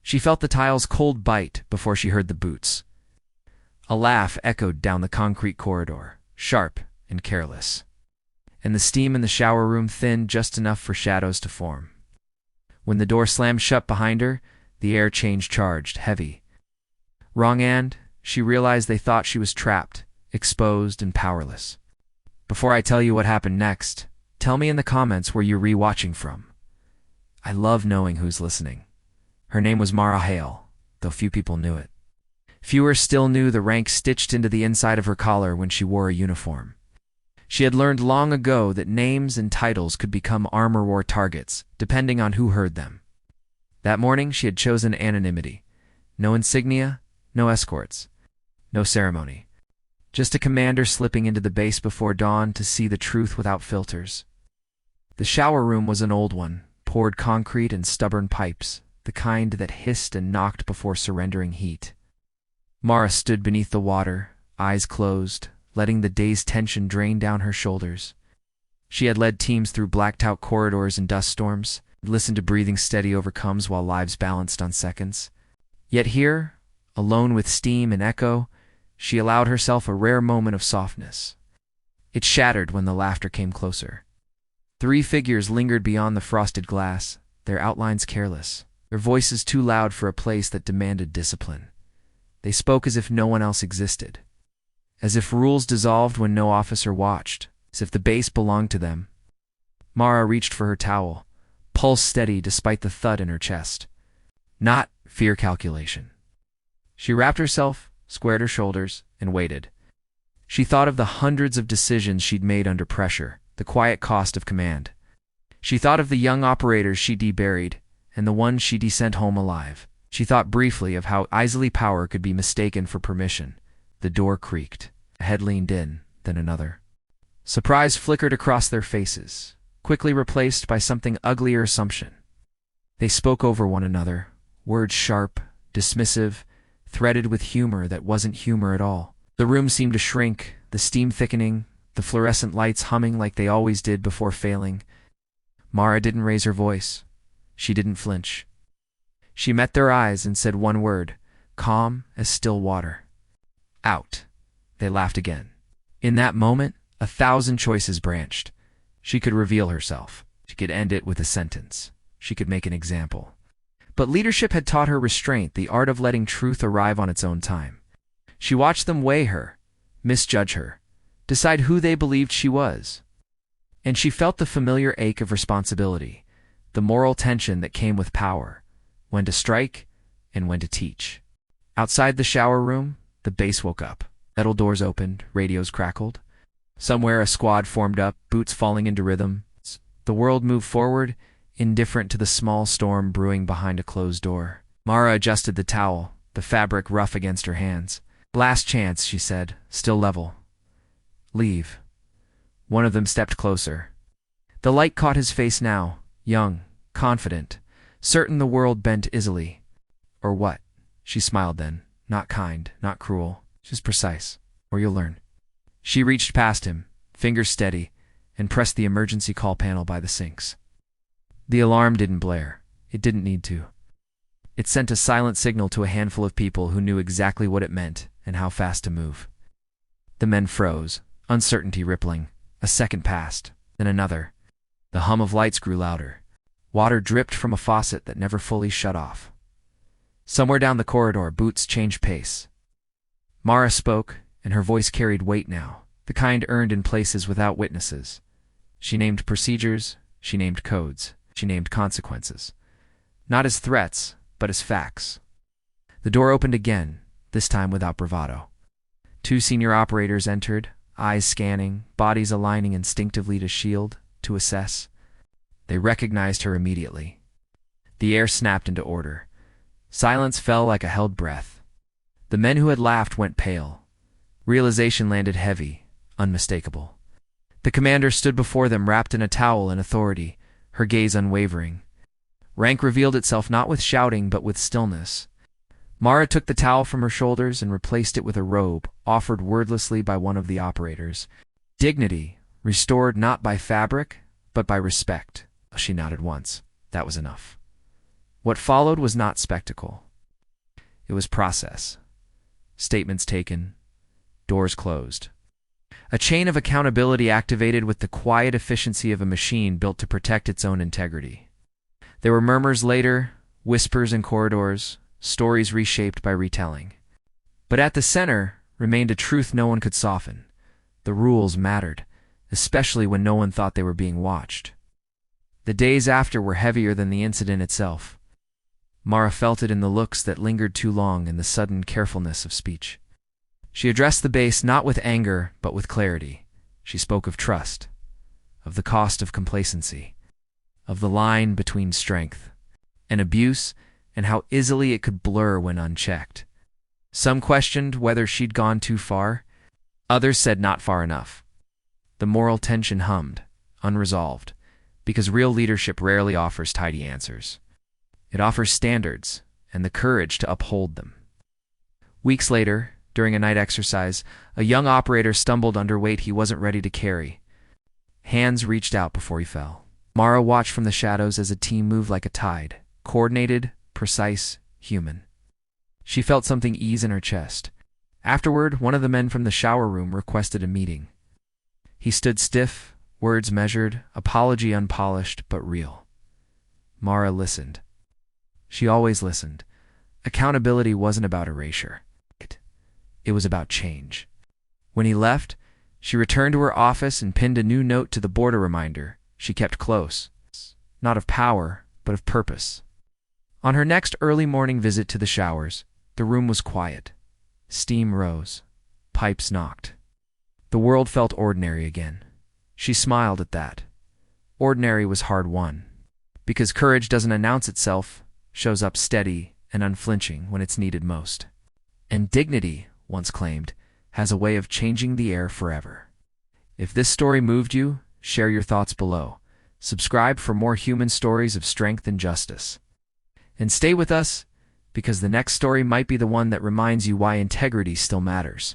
She felt the tile's cold bite before she heard the boots. A laugh echoed down the concrete corridor, sharp and careless, and the steam in the shower room thinned just enough for shadows to form. When the door slammed shut behind her, the air changed, charged, heavy. Wrong end, she realized they thought she was trapped, exposed, and powerless. Before I tell you what happened next, tell me in the comments where you're re-watching from. I love knowing who's listening. Her name was Mara Hale, though few people knew it. Fewer still knew the rank stitched into the inside of her collar when she wore a uniform. She had learned long ago that names and titles could become armor war targets, depending on who heard them. That morning she had chosen anonymity. No insignia, no escorts, no ceremony. Just a commander slipping into the base before dawn to see the truth without filters. The shower room was an old one, poured concrete and stubborn pipes, the kind that hissed and knocked before surrendering heat. Mara stood beneath the water, eyes closed, letting the day's tension drain down her shoulders. She had led teams through blacked-out corridors and dust storms, listened to breathing steady overcomes while lives balanced on seconds. Yet here, alone with steam and echo, she allowed herself a rare moment of softness. It shattered when the laughter came closer. 3 figures lingered beyond the frosted glass, their outlines careless, their voices too loud for a place that demanded discipline. They spoke as if no one else existed, as if rules dissolved when no officer watched, as if the base belonged to them. Mara reached for her towel, pulse steady despite the thud in her chest. Not fear calculation. She wrapped herself, squared her shoulders, and waited. She thought of the hundreds of decisions she'd made under pressure, the quiet cost of command. She thought of the young operators she deburied, and the ones she sent home alive. She thought briefly of how easily power could be mistaken for permission. The door creaked. A head leaned in, then another. Surprise flickered across their faces, quickly replaced by something uglier assumption. They spoke over one another, words sharp, dismissive, threaded with humor that wasn't humor at all. The room seemed to shrink, the steam thickening, the fluorescent lights humming like they always did before failing. Mara didn't raise her voice. She didn't flinch. She met their eyes and said one word, calm as still water. Out. They laughed again. In that moment, 1,000 choices branched. She could reveal herself. She could end it with a sentence. She could make an example. But leadership had taught her restraint, the art of letting truth arrive on its own time. She watched them weigh her, misjudge her, decide who they believed she was. And she felt the familiar ache of responsibility, the moral tension that came with power, when to strike and when to teach. Outside the shower room, the base woke up. Metal doors opened, radios crackled. Somewhere a squad formed up, boots falling into rhythm. The world moved forward, indifferent to the small storm brewing behind a closed door. Mara adjusted the towel, the fabric rough against her hands. Last chance, she said, still level. Leave. One of them stepped closer. The light caught his face now, young, confident, certain the world bent easily. Or what? She smiled then, not kind, not cruel, just precise. Or you'll learn. She reached past him, fingers steady, and pressed the emergency call panel by the sinks. The alarm didn't blare. It didn't need to. It sent a silent signal to a handful of people who knew exactly what it meant and how fast to move. The men froze, uncertainty rippling. A second passed, then another. The hum of lights grew louder. Water dripped from a faucet that never fully shut off. Somewhere down the corridor, boots changed pace. Mara spoke, and her voice carried weight now, the kind earned in places without witnesses. She named procedures, she named codes, she named consequences. Not as threats, but as facts. The door opened again, this time without bravado. 2 senior operators entered, eyes scanning, bodies aligning instinctively to shield, to assess. They recognized her immediately. The air snapped into order. Silence fell like a held breath. The men who had laughed went pale. Realization landed heavy, unmistakable. The commander stood before them wrapped in a towel in authority, her gaze unwavering. Rank revealed itself not with shouting but with stillness. Mara took the towel from her shoulders and replaced it with a robe, offered wordlessly by one of the operators. Dignity, restored not by fabric, but by respect. She nodded once. That was enough. What followed was not spectacle. It was process. Statements taken, doors closed. A chain of accountability activated with the quiet efficiency of a machine built to protect its own integrity. There were murmurs later, whispers in corridors, stories reshaped by retelling. But at the center remained a truth no one could soften. The rules mattered, especially when no one thought they were being watched. The days after were heavier than the incident itself. Mara felt it in the looks that lingered too long and the sudden carefulness of speech. She addressed the base not with anger, but with clarity. She spoke of trust, of the cost of complacency, of the line between strength and abuse, and how easily it could blur when unchecked. Some questioned whether she'd gone too far. Others said not far enough. The moral tension hummed, unresolved, because real leadership rarely offers tidy answers. It offers standards and the courage to uphold them. Weeks later, during a night exercise, a young operator stumbled under weight he wasn't ready to carry. Hands reached out before he fell. Mara watched from the shadows as a team moved like a tide, coordinated, precise, human. She felt something ease in her chest. Afterward, one of the men from the shower room requested a meeting. He stood stiff, words measured, apology unpolished but real. Mara listened. She always listened. Accountability wasn't about erasure. It was about change. When he left, she returned to her office and pinned a new note to the board, a reminder she kept close, not of power, but of purpose. On her next early morning visit to the showers, the room was quiet. Steam rose. Pipes knocked. The world felt ordinary again. She smiled at that. Ordinary was hard won. Because courage doesn't announce itself, shows up steady and unflinching when it's needed most. And dignity, once claimed, has a way of changing the air forever. If this story moved you, share your thoughts below. Subscribe for more human stories of strength and justice. And stay with us, because the next story might be the one that reminds you why integrity still matters.